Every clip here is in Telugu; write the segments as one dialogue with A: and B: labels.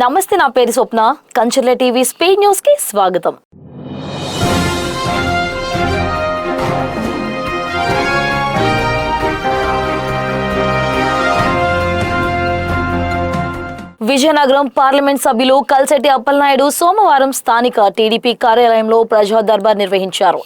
A: నమస్తే, నా పేరు స్వప్న. కంచర్ల టీవీ స్పీడ్ న్యూస్ కి స్వాగతం. విజయనగరం పార్లమెంట్ సభ్యులు కల్సెట్టి అప్పలనాయుడు సోమవారం స్థానిక టీడీపీ కార్యాలయంలో ప్రజా దర్బార్ నిర్వహించారు.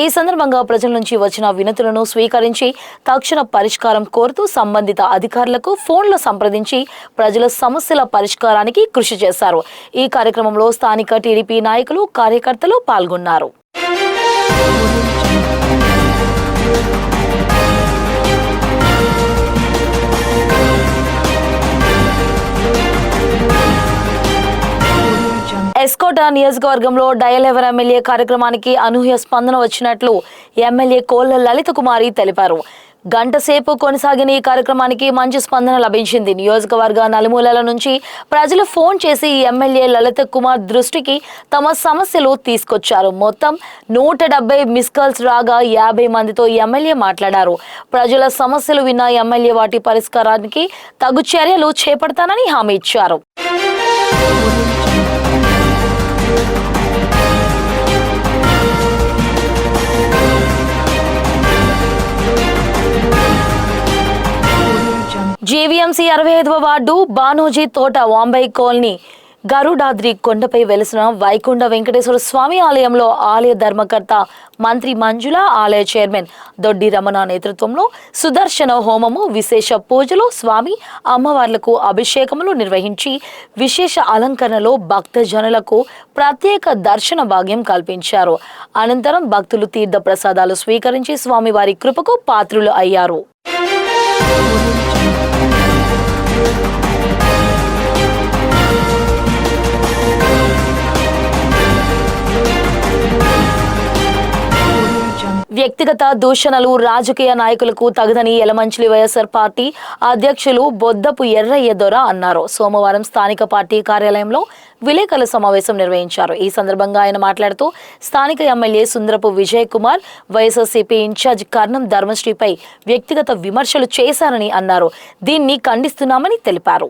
A: ఈ సందర్భంగా ప్రజల నుంచి వచ్చిన వినతులను స్వీకరించి తక్షణ పరిష్కారం కోరుతూ సంబంధిత అధికారులకు ఫోన్లో సంప్రదించి ప్రజల సమస్యల పరిష్కారానికి కృషి చేశారు. ఈ కార్యక్రమంలో స్థానిక టీడీపీ నాయకులు, కార్యకర్తలు పాల్గొన్నారు. ఎస్కోట నియోజకవర్గంలో డయల్ ఎవర్ ఎమ్మెల్యే కార్యక్రమానికి అనూహ్య స్పందన వచ్చినట్లు ఎమ్మెల్యే కోళ్ల లలిత కుమారి తెలిపారు. గంట సేపు కొనసాగిన ఈ కార్యక్రమానికి మంచి స్పందన లభించింది. నియోజకవర్గ నలుమూలల నుంచి ప్రజలు ఫోన్ చేసి ఎమ్మెల్యే లలిత కుమార్ దృష్టికి తమ సమస్యలు తీసుకొచ్చారు. మొత్తం 170 మిస్ కాల్స్ రాగా 50 మందితో ఎమ్మెల్యే మాట్లాడారు. ప్రజల సమస్యలు విన్న ఎమ్మెల్యే వాటి పరిష్కారానికి తగు చర్యలు చేపడతానని హామీ ఇచ్చారు. జీవీఎంసీ 65వ వార్డు బానోజీ తోట వాంబై కాలనీ గరుడాద్రి కొండపై వెలిసిన వైకుంఠ వెంకటేశ్వర స్వామి ఆలయంలో ఆలయ ధర్మకర్త మంత్రి మంజుల, ఆలయ చైర్మన్ దొడ్డి రమణ నేతృత్వంలో సుదర్శన హోమము, విశేష పూజలు, స్వామి అమ్మవార్లకు అభిషేకములు నిర్వహించి విశేష అలంకరణలో భక్తజనులకు ప్రత్యేక దర్శన భాగ్యం కల్పించారు. అనంతరం భక్తులు తీర్థ ప్రసాదాలు స్వీకరించి స్వామివారి కృపకు పాత్రులు అయ్యారు. వ్యక్తిగత దూషణలు రాజకీయ నాయకులకు తగదని యలమంచిలి వైఎస్ఆర్ పార్టీ అధ్యక్షులు బొద్దపు ఎర్రయ్య దొర అన్నారు. సోమవారం స్థానిక పార్టీ కార్యాలయంలో విలేకరుల సమావేశం నిర్వహించారు. ఈ సందర్భంగా ఆయన మాట్లాడుతూ స్థానిక ఎమ్మెల్యే సుందరపు విజయ్ కుమార్ వైఎస్ఆర్సీపీ ఇన్ఛార్జ్ కర్ణం ధర్మశ్రీపై వ్యక్తిగత విమర్శలు చేశారని అన్నారు. దీన్ని ఖండిస్తున్నామని తెలిపారు.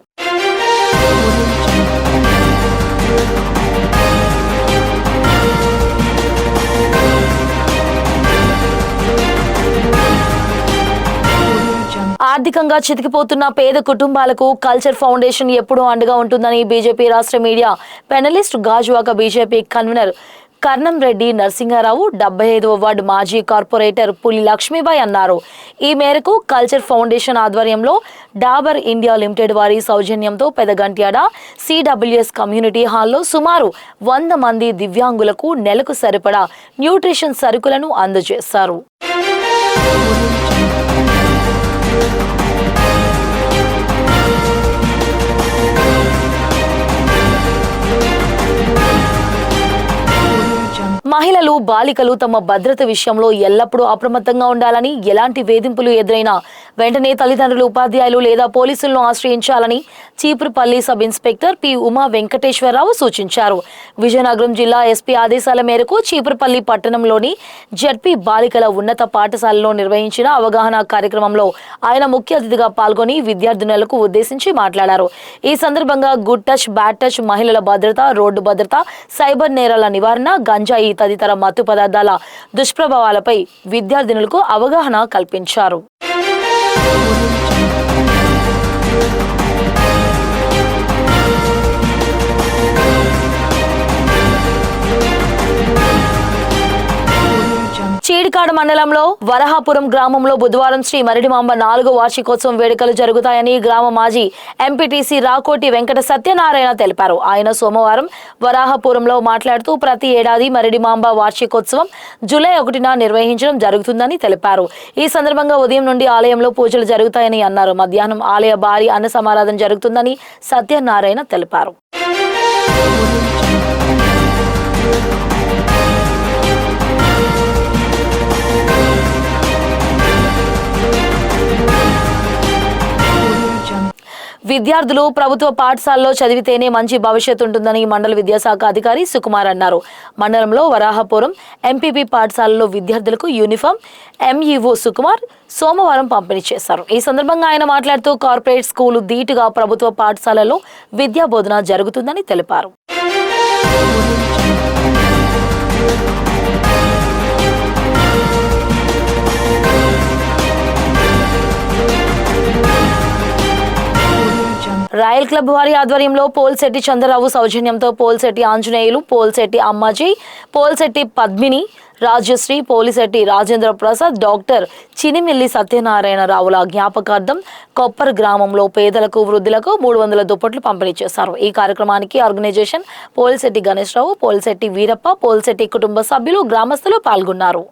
A: ఆర్థికంగా చితికిపోతున్న పేద కుటుంబాలకు కల్చర్ ఫౌండేషన్ ఎప్పుడూ అండగా ఉంటుందని బీజేపీ రాష్ట్ర మీడియా పెనలిస్ట్, గాజువాక బీజేపీ కన్వీనర్ కర్ణం రెడ్డి నరసింహారావు, 75వ వార్డు మాజీ కార్పొరేటర్ పులి లక్ష్మీబాయి అన్నారు. ఈ మేరకు కల్చర్ ఫౌండేషన్ ఆధ్వర్యంలో డాబర్ ఇండియా లిమిటెడ్ వారి సౌజన్యంతో పెదగంట్యాడ సిడబ్ల్యూఎస్ కమ్యూనిటీ హాల్లో సుమారు 100 మంది దివ్యాంగులకు నెలకు సరిపడా న్యూట్రిషన్ సరుకులను అందజేశారు. మహిళలు, బాలికలు తమ భద్రత విషయంలో ఎల్లప్పుడూ అప్రమత్తంగా ఉండాలని, ఎలాంటి వేధింపులు ఎదురైనా వెంటనే తల్లిదండ్రులు, ఉపాధ్యాయులు లేదా పోలీసులను ఆశ్రయించాలని Cheepurupalli sub inspector P Uma Venkateswararao సూచించారు. విజయనగరం జిల్లా ఎస్పీ ఆదేశాల మేరకు చీపురుపల్లి పట్టణంలోని జెడ్పీ బాలికల ఉన్నత పాఠశాలలో నిర్వహించిన అవగాహన కార్యక్రమంలో ఆయన ముఖ్య అతిథిగా పాల్గొని విద్యార్థినులకు ఉద్దేశించి మాట్లాడారు. ఈ సందర్భంగా గుడ్ టచ్, బ్యాడ్ టచ్, మహిళల భద్రత, రోడ్డు భద్రత, సైబర్ నేరాల నివారణ, గంజాయి తదితర మత్తు పదార్థాల దుష్ప్రభావాలపై విద్యార్థినులకు అవగాహన కల్పించారు. చీడికాడ మండలంలో వరహాపురం గ్రామంలో బుధవారం శ్రీ మరిడిమాంబ 4వ వార్షికోత్సవం వేడుకలు జరుగుతాయని గ్రామ మాజీ ఎంపీటీసీ రాకోటి వెంకట సత్యనారాయణ తెలిపారు. ఆయన సోమవారం వరాహపురంలో మాట్లాడుతూ ప్రతి ఏడాది మరిడిమాంబ వార్షికోత్సవం జూలై 1న నిర్వహించడం జరుగుతుందని తెలిపారు. ఈ సందర్భంగా ఉదయం నుండి ఆలయంలో పూజలు జరుగుతాయని అన్నారు. మధ్యాహ్నం ఆలయ భారీ అన్న సమారాధన జరుగుతుందని సత్యనారాయణ తెలిపారు. విద్యార్థులు ప్రభుత్వ పాఠశాలలో చదివితేనే మంచి భవిష్యత్తు ఉంటుందని మండల విద్యాశాఖ అధికారి సుకుమార్ అన్నారు. మండలంలో వరాహపురం ఎంపీపీ పాఠశాలలో విద్యార్థులకు యూనిఫామ్ ఎంఈఓ సుకుమార్ సోమవారం పంపిణీ చేశారు. ఈ సందర్భంగా ఆయన మాట్లాడుతూ కార్పొరేట్ స్కూలు ధీటుగా ప్రభుత్వ పాఠశాలలో విద్యా బోధన జరుగుతుందని తెలిపారు. రాయల్ క్లబ్ వారి ఆధ్వర్యంలో పోల్శెట్టి చంద్రరావు సౌజన్యంతో పోల్శెట్టి ఆంజనేయులు, పోల్శెట్టి అమ్మాజీ, పోల్శెట్టి పద్మిని, రాజశ్రీ, పోలిశెట్టి రాజేంద్ర ప్రసాద్, డాక్టర్ చినిమిల్లి సత్యనారాయణరావుల జ్ఞాపకార్థం కొప్పర్ గ్రామంలో పేదలకు, వృద్ధులకు 300 దుప్పట్లు పంపిణీ చేశారు. ఈ కార్యక్రమానికి ఆర్గనైజేషన్ పోల్శెట్టి గణేష్ రావు, పోల్శెట్టి వీరప్ప, పోల్శెట్టి కుటుంబ సభ్యులు, గ్రామస్తులు పాల్గొన్నారు.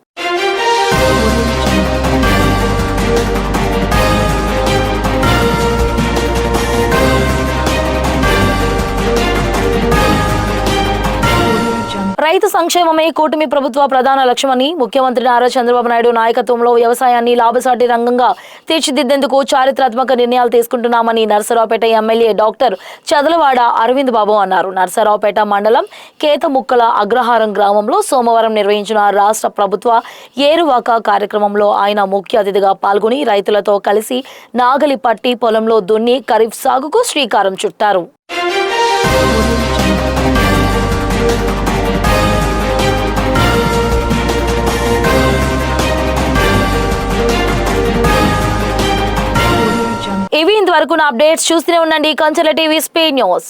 A: రైతు సంక్షేమమే కూటమి ప్రభుత్వ ప్రధాన లక్ష్యమని ముఖ్యమంత్రి నారా చంద్రబాబు నాయుడు నాయకత్వంలో వ్యవసాయాన్ని లాభసాటి రంగంగా తీర్చిదిద్దేందుకు చారిత్రాత్మక నిర్ణయాలు తీసుకుంటున్నామని నర్సరావుపేట ఎమ్మెల్యే డాక్టర్ చదలవాడ అరవింద్ బాబు అన్నారు. నర్సరావుపేట మండలం కేతముక్కల అగ్రహారం గ్రామంలో సోమవారం నిర్వహించిన రాష్ట్ర ప్రభుత్వ ఏరువాక కార్యక్రమంలో ఆయన ముఖ్య అతిథిగా పాల్గొని రైతులతో కలిసి నాగలి పట్టి పొలంలో దున్ని ఖరీఫ్ సాగుకు శ్రీకారం చుట్టారు. ఇవి ఇంతవరకు నా అప్డేట్స్. చూస్తూనే ఉండండి కంచెల టీవీ స్పీడ్ న్యూస్.